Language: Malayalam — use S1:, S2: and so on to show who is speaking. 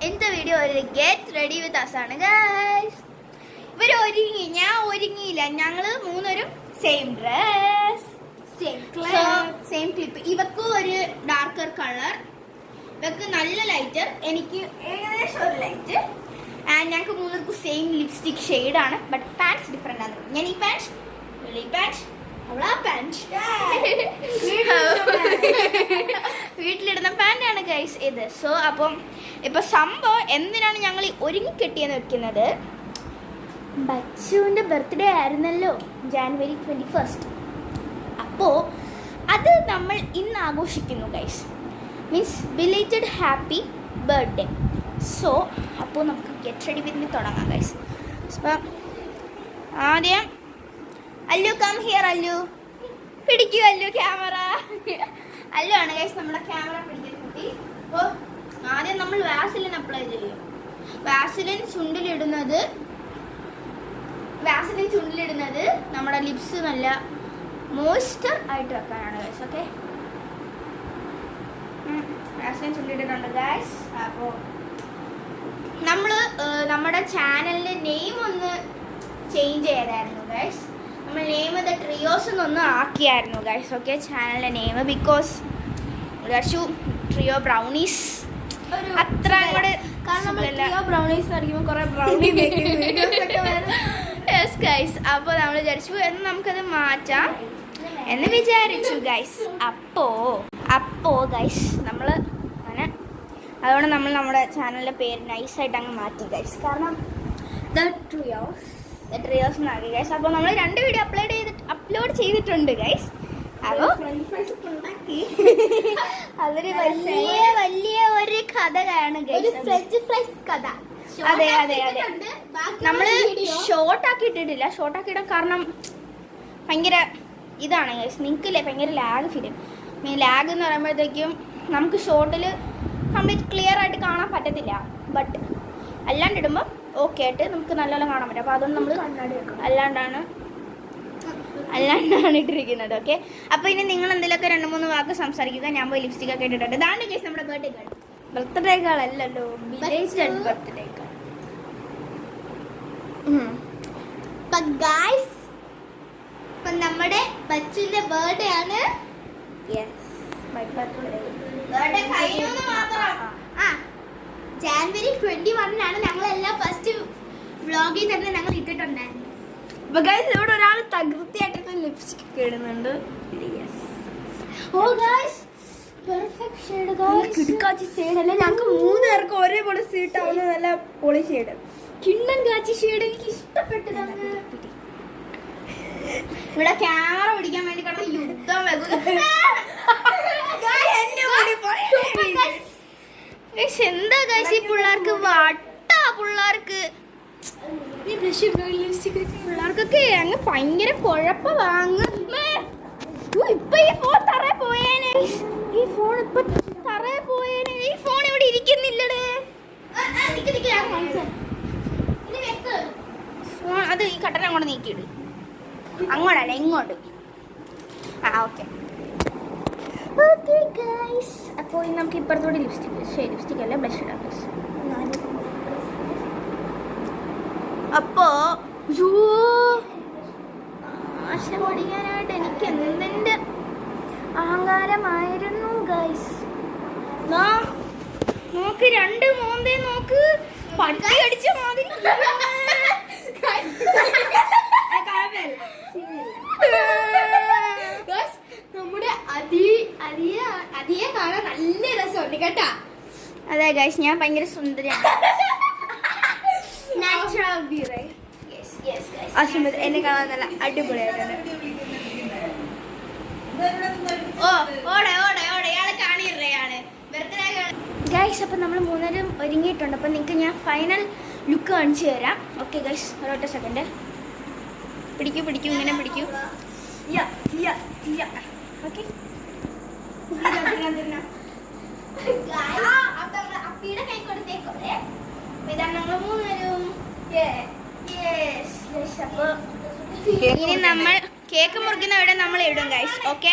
S1: ഇന്നത്തെ വീഡിയോ ഒരു ഗെറ്റ് റെഡി വിത്ത് അസ് ആണ് ഗൈസ്. ഇവർ ഒരുങ്ങി, ഞാൻ ഒരുങ്ങിയില്ല. ഞങ്ങള് മൂന്നരും സെയിം ഡ്രസ്, സെയിം ക്ലിപ്പ്. ഇവക്കും ഒരു ഡാർക്കർ കളർ, ഇവക്ക് നല്ല ലൈറ്റർ, എനിക്ക് ഏകദേശം ഒരു ലൈറ്റ്. ആൻഡ് ഞങ്ങൾക്ക് മൂന്നർക്കും സെയിം ലിപ്സ്റ്റിക് ഷെയ്ഡാണ്. ബട്ട് പാൻസ് ഡിഫറെൻ്റ് ആണ്. ഞാൻ ഈ പാൻസ്, ഈ പാൻസ്, വീട്ടിലിടുന്ന പാൻ്റാണ് ഗൈസ് ഇത്. സോ അപ്പം ഇപ്പൊ സംഭവം എന്തിനാണ് ഞങ്ങൾ ഒരുങ്ങി കെട്ടിയെന്ന് വെക്കുന്നത്, ബച്ചുവിന്റെ ബർത്ത്ഡേ ആയിരുന്നല്ലോ ജാനുവരി 21. അപ്പോൾ അത് നമ്മൾ ഇന്ന് ആഘോഷിക്കുന്നു guys. Means belated happy birthday. So അപ്പോൾ നമുക്ക് ഗെറ്റ് റെഡി വിത്ത് തുടങ്ങാം ഗൈസ്. അപ്പം ആദ്യം അല്ലു കം ഹിയർ, അല്ലു പിടിക്കൂ, അല്ലു ക്യാമറ. അല്ലു ആണ് ഗൈസ് നമ്മുടെ ക്യാമറ പിടിക്കുന്ന കുട്ടി. അപ്പോൾ ആദ്യം നമ്മൾ വാസലിൻ അപ്ലൈ ചെയ്യും. വാസലിൻ ചുണ്ടിലിടുന്നത് നമ്മുടെ ലിപ്സ് നല്ല മോയ്സ്ചർ ആയിട്ട് വെക്കാനാണ് ഗൈസ്. ഓക്കെ, വാസലിൻ ചുണ്ടിലിടുന്നുണ്ട് ഗൈസ്. അപ്പോൾ നമ്മൾ നമ്മുടെ ചാനലിൻ്റെ നെയിം ഒന്ന് ചേഞ്ച് ചെയ്തായിരുന്നു ഗൈസ്. നമ്മൾ നെയിം ദ ട്രിയോസ് എന്നൊന്ന് ആക്കിയായിരുന്നു ഗൈസ്. ഓക്കെ, ചാനലിൻ്റെ നെയിം ബിക്കോസ് വിചാരിച്ചു ട്രിയോ ബ്രൗണീസ് അത്ര കൂടെ, ബ്രൗണീസ് അടിക്കുമ്പോൾ കുറേ ബ്രൗണി യെസ് ഗൈസ്. അപ്പോൾ നമ്മൾ വിചാരിച്ചു എന്ന് നമുക്കത് മാറ്റാം എന്ന് വിചാരിച്ചു ഗൈസ്. അപ്പോൾ ഗൈസ് നമ്മൾ അങ്ങനെ അതുകൊണ്ട് നമ്മൾ നമ്മുടെ ചാനലിൻ്റെ പേര് നൈസായിട്ട് അങ്ങ് മാറ്റി ഗൈസ്. കാരണം ദ ട്രിയോസ് എന്നാക്കി ഗൈസ്. അപ്പോൾ നമ്മൾ 2 വീഡിയോ അപ്ലോഡ് ചെയ്തിട്ടുണ്ട് ഗൈസ്. അപ്പോൾ അതൊരു വലിയ ഒരു കഥയാണ് ഗൈസ്. ഫ്രഞ്ച് ഫ്രൈസ് കഥ. അതെ അതെ അതെ. നമ്മൾ ഷോർട്ട് ആക്കി ഇട്ടിട്ടില്ല. ഷോർട്ട് ആക്കി ഇടാൻ കാരണം ഭയങ്കര ഇതാണ് ഗൈസ്. നിൽക്കില്ലേ, ഭയങ്കര ലാഗ് ഫീൽ. ലാഗ് എന്ന് പറയുമ്പോഴത്തേക്കും നമുക്ക് ഷോർട്ടിൽ കംപ്ലീറ്റ് ക്ലിയർ ആയിട്ട് കാണാൻ പറ്റത്തില്ല. ബട്ട് അല്ലാണ്ട് ഇടുമ്പോൾ ഓക്കെ ആയിട്ട് നമുക്ക് നല്ലോണം കാണാൻ പറ്റും. അപ്പോൾ അതുകൊണ്ട് നമ്മൾ അല്ലാണ്ടാണ് ഇട്ടിരിക്കുന്നത്. ഓക്കെ, അപ്പോൾ ഇനി നിങ്ങൾ എന്തെങ്കിലുമൊക്കെ 2-3 വാക്ക് സംസാരിക്കുക. ഞാൻ പോയി ലിപ്സ്റ്റിക് ഒക്കെ ഇട്ടിട്ടുണ്ട്. ഇതാണ് ഗൈസ് നമ്മുടെ ബർത്ത്ഡേ കാൾ അല്ലല്ലോ, ബിലേറ്റഡ് ബർത്ത്ഡേ കാൾ. നമ്മുടെ ബച്ചുവിന്റെ ബർത്ത്ഡേ ആണ്. ബർത്ത്ഡേ കഴിഞ്ഞു മാത്രം. ജാനുവരി 21 ഞങ്ങളെല്ലാം ഫസ്റ്റ് വ്ളോഗിൽ തന്നെ ഞങ്ങൾ ഇട്ടിട്ടുണ്ടായിരുന്നു.
S2: അപ്പൊ ഗൈസ് ഇവിടെ ഒരാൾ തകൃതിയായിട്ട് ലിപ്സ്റ്റിക് ഒക്കെ ഇടുന്നുണ്ട്.
S1: ഓ ഗൈസ്, പെർഫെക്റ്റ് ഷേഡ് ഗൈസ്.
S2: കിടക്കാച്ചി ഷേഡ് അല്ല, ഞങ്ങൾക്ക് 3 പേർക്ക് ഒരേപോലെ സീറ്റ് ആവുന്ന നല്ല പൊളി ഷേഡ്,
S1: കിണ്ണൻ കാച്ചി ഷേഡ്. എനിക്ക് ഇഷ്ടപ്പെട്ടതാണ്. ഇവിടെ ക്യാമറ പിടിക്കാൻ വേണ്ടി കിടന്ന് യുദ്ധം എന്താ ഗൈസ് ഈ പിള്ളേർക്ക് വട്ടാ. പിള്ളേർക്ക് പിള്ളേർക്കൊക്കെ അങ്ങ് ഭയങ്കര കുഴപ്പമാണ്. ഇപ്പൊ ഈ ഫോൺ തറ പോയേനെ. ഈ ഫോൺ ഇപ്പൊ തറ പോയേനെ. ഈ ഫോൺ ഇവിടെ ഇരിക്കുന്നില്ലടേ. ഫോൺ അത് ഈ കട്ടൻ അങ്ങോട്ട് നീക്കിയിട്. അങ്ങോട്ടല്ല, ഇങ്ങോട്ട്. Okay guys. അപ്പോൾ നമുക്ക് ഇപ്പുറത്തോടെ ലിപ്സ്റ്റിക് അല്ല ബ്ലഷ് ഇടാം ഗൈസ്. അപ്പോ ആശ പഠിക്കാനായിട്ട് എനിക്ക് എന്തിൻ്റെ അഹങ്കാരമായിരുന്നു ഗൈസ്. നോക്ക്, 2 മോന്തേ നോക്ക്, പട്ടി അടിച്ച മാതിരി. നമ്മുടെ അതിയെ കാണാൻ നല്ല രസമുണ്ട് കേട്ടാ. അതെ ഗൈസ്, ഞാൻ ഭയങ്കര സുന്ദരിയാണ്.
S2: എന്നെ കാണാൻ നല്ല അടിപൊളിയായിട്ടാണ്.
S1: ഗൈസ്, അപ്പം നമ്മൾ 3 പേരും ഒരുങ്ങിയിട്ടുണ്ട്. അപ്പം നിങ്ങൾക്ക് ഞാൻ ഫൈനൽ ലുക്ക് കാണിച്ചു തരാം. ഓക്കെ ഗൈസ്, ഒരൊറ്റ സെക്കൻഡ്. പിടിക്കൂ, ഇങ്ങനെ പിടിക്കൂ. ഓക്കെ, ഇതാണ് നമ്മൾ 3 പേരും. ഇനി നമ്മൾ കേക്ക് മുറിക്കുന്ന ഇവിടെ നമ്മൾ ഇടും ഗൈസ്. ഓക്കെ.